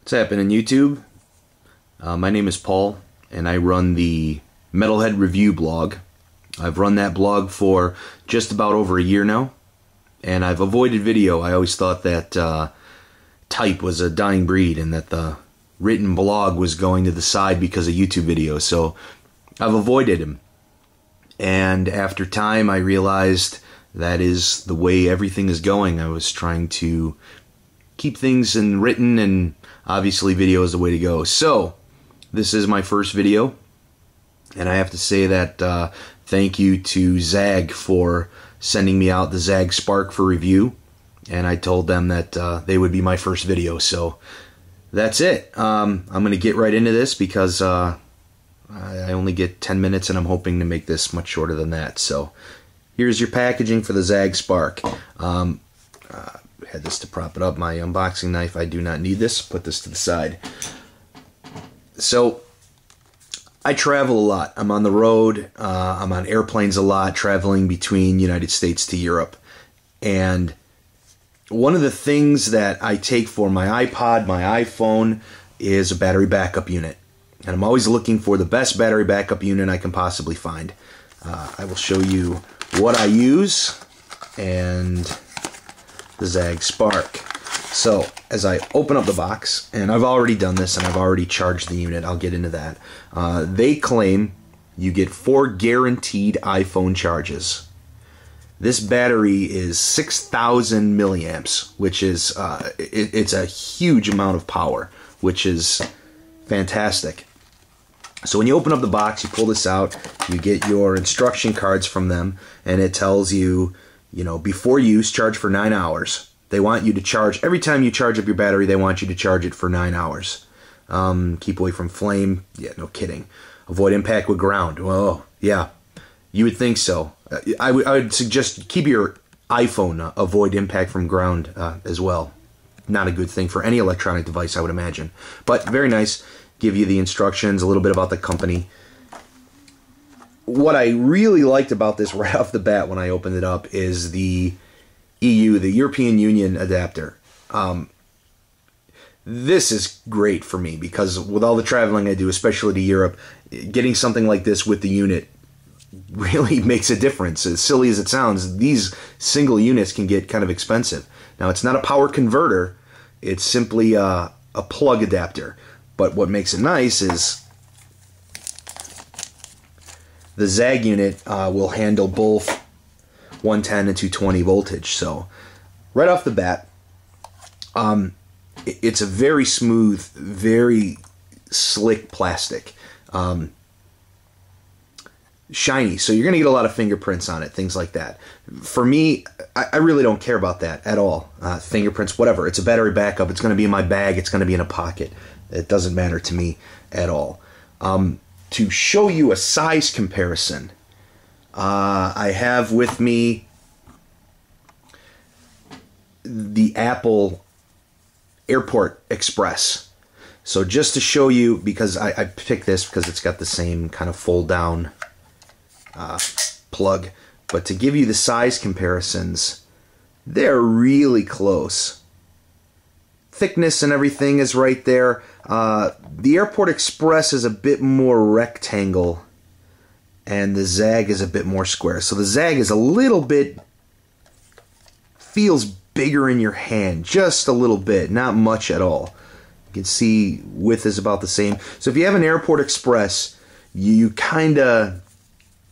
What's happening, YouTube? My name is Paul, and I run the Metalhead Review blog. I've run that blog for just about over a year now, and I've avoided video. I always thought that type was a dying breed and that the written blog was going to the side because of YouTube videos, so I've avoided them. And after time, I realized that is the way everything is going. I was trying to keep things in written, and obviously video is the way to go. So this is my first video, and I have to say that thank you to Zagg for sending me out the ZaggSPARQ for review, and I told them that they would be my first video. So that's it. I'm going to get right into this because I only get 10 minutes, and I'm hoping to make this much shorter than that. So here's your packaging for the ZaggSPARQ. Had this to prop it up, my unboxing knife. I do not need this. Put this to the side. So I travel a lot. I'm on the road. I'm on airplanes a lot, traveling between United States to Europe. And one of the things that I take for my iPod, my iPhone, is a battery backup unit. And I'm always looking for the best battery backup unit I can possibly find. I will show you what I use and the ZaggSPARQ. So as I open up the box, and I've already done this and I've already charged the unit, I'll get into that. They claim you get 4 guaranteed iPhone charges. This battery is 6,000 milliamps, which is it's a huge amount of power, which is fantastic. So when you open up the box, you pull this out, you get your instruction cards from them, and it tells you, before use, charge for 9 hours. They want you to charge, every time you charge up your battery, they want you to charge it for 9 hours. Keep away from flame. Yeah, no kidding. Avoid impact with ground. Well, yeah, you would think so. I would suggest keep your iPhone avoid impact from ground as well. Not a good thing for any electronic device, I would imagine. But very nice. Give you the instructions, a little bit about the company. What I really liked about this right off the bat when I opened it up is the EU, the European Union adapter. This is great for me because with all the traveling I do, especially to Europe, getting something like this with the unit really makes a difference. As silly as it sounds, these single units can get kind of expensive. Now, it's not a power converter. It's simply a plug adapter. But what makes it nice is the Zagg unit will handle both 110 and 220 voltage. So right off the bat, it's a very smooth, very slick plastic. Shiny, so you're going to get a lot of fingerprints on it, things like that. For me, I really don't care about that at all. Fingerprints, whatever. It's a battery backup. It's going to be in my bag. It's going to be in a pocket. It doesn't matter to me at all. To show you a size comparison, I have with me the Apple Airport Express. So just to show you, because I picked this because it's got the same kind of fold down plug, but to give you the size comparisons, they're really close. Thickness and everything is right there. The Airport Express is a bit more rectangle, and the Zagg is a bit more square. So the Zagg is a little bit, feels bigger in your hand, just a little bit, not much at all. You can see width is about the same. So if you have an Airport Express, you kind of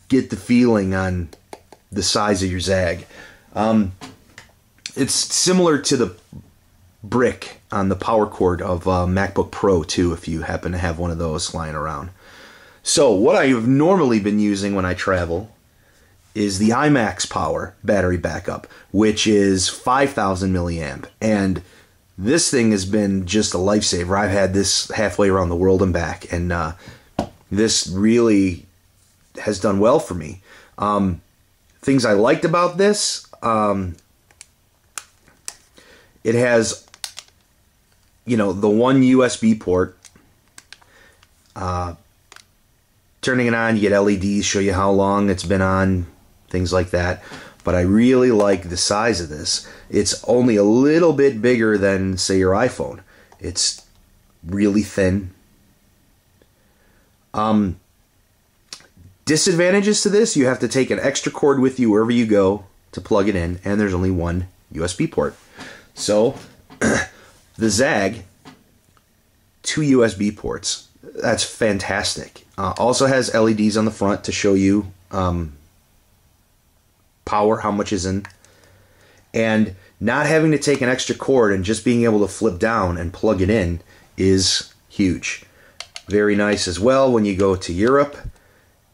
get the feeling on the size of your Zagg. It's similar to the brick on the power cord of MacBook Pro too, if you happen to have one of those lying around. So what I have normally been using when I travel is the iMax Power battery backup, which is 5,000 milliamp, and this thing has been just a lifesaver. I've had this halfway around the world and back, and this really has done well for me. Things I liked about this, it has the one USB port. Turning it on, you get LEDs, show you how long it's been on, things like that. But I really like the size of this. It's only a little bit bigger than, say, your iPhone. It's really thin. Disadvantages to this, you have to take an extra cord with you wherever you go to plug it in, and there's only one USB port. So the Zagg, 2 USB ports. That's fantastic. Also has LEDs on the front to show you power, how much is in. And not having to take an extra cord and just being able to flip down and plug it in is huge. Very nice as well when you go to Europe.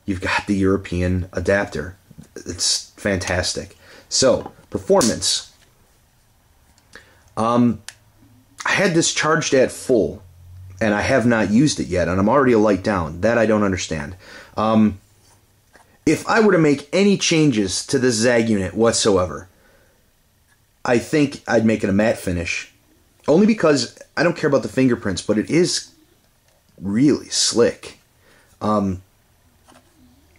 You've got the European adapter. It's fantastic. So, performance. I had this charged at full, and I have not used it yet, and I'm already a light down. That I don't understand. If I were to make any changes to this Zagg unit whatsoever, I think I'd make it a matte finish. Only because I don't care about the fingerprints, but it is really slick.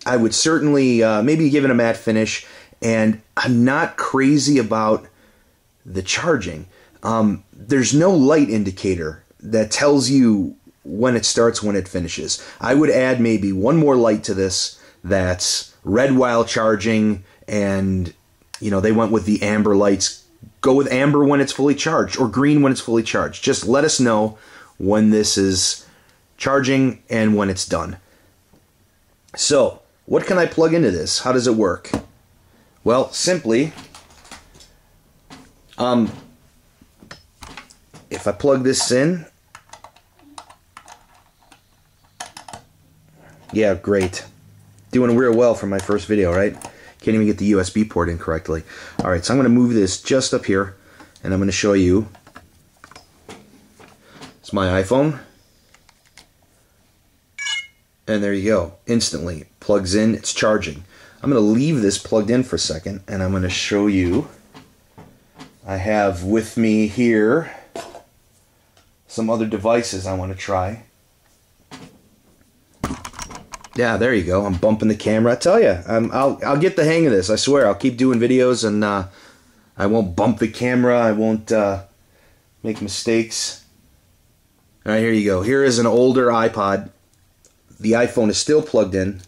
I would certainly maybe give it a matte finish, and I'm not crazy about the charging. There's no light indicator that tells you when it starts, when it finishes. I would add maybe one more light to this that's red while charging, and they went with the amber lights. Go with amber when it's fully charged, or green when it's fully charged. Just let us know when this is charging and when it's done. So, what can I plug into this? How does it work? Well, simply, if I plug this in, yeah, great. Doing real well for my first video, right? Can't even get the USB port in correctly. Alright, so I'm going to move this just up here, and I'm going to show you. It's my iPhone. And there you go. Instantly. Plugs in, it's charging. I'm going to leave this plugged in for a second, and I'm going to show you. I have with me here some other devices I want to try. Yeah, there you go. I'm bumping the camera. I tell you, I'll get the hang of this. I swear, I'll keep doing videos, and I won't bump the camera. I won't make mistakes. All right, here you go. Here is an older iPod. The iPhone is still plugged in,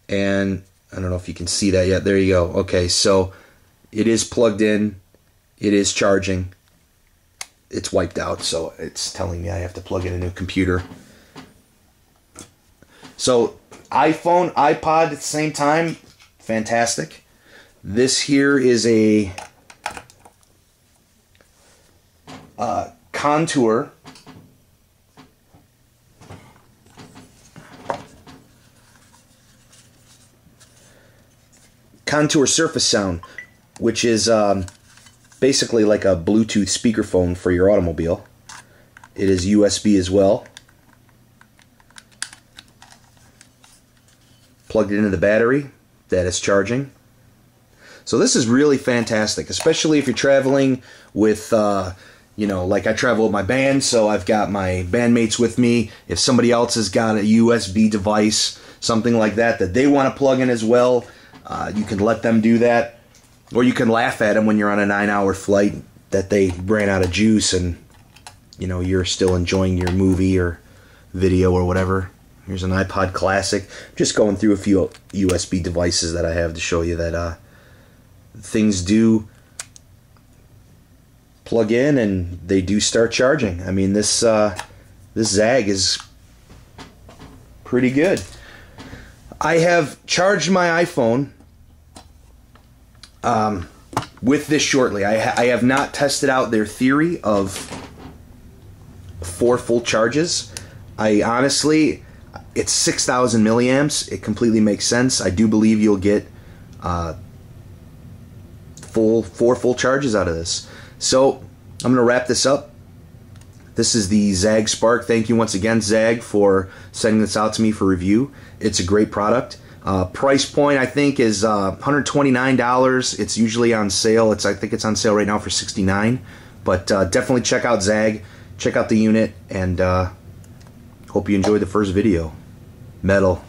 and I don't know if you can see that yet. There you go. Okay, so it is plugged in. It is charging. It's wiped out, so it's telling me I have to plug in a new computer. So, iPhone, iPod at the same time, fantastic. This here is a Contour Surface Sound, which is basically like a Bluetooth speakerphone for your automobile. It is USB as well. Plugged into the battery that is charging. So this is really fantastic, especially if you're traveling with, like I travel with my band, so I've got my bandmates with me. If somebody else has got a USB device, something like that they want to plug in as well, you can let them do that. Or you can laugh at them when you're on a 9-hour flight that they ran out of juice and, you're still enjoying your movie or video or whatever. Here's an iPod Classic. Just going through a few USB devices that I have to show you that things do plug in and they do start charging. I mean, this Zagg is pretty good. I have charged my iPhone with this shortly. I have not tested out their theory of 4 full charges. I honestly... It's 6,000 milliamps. It completely makes sense. I do believe you'll get 4 full charges out of this. So I'm going to wrap this up. This is the ZaggSPARQ. Thank you once again, Zagg, for sending this out to me for review. It's a great product. Price point, I think, is $129. It's usually on sale. I think it's on sale right now for $69. But definitely check out Zagg. Check out the unit, and hope you enjoyed the first video. Metal.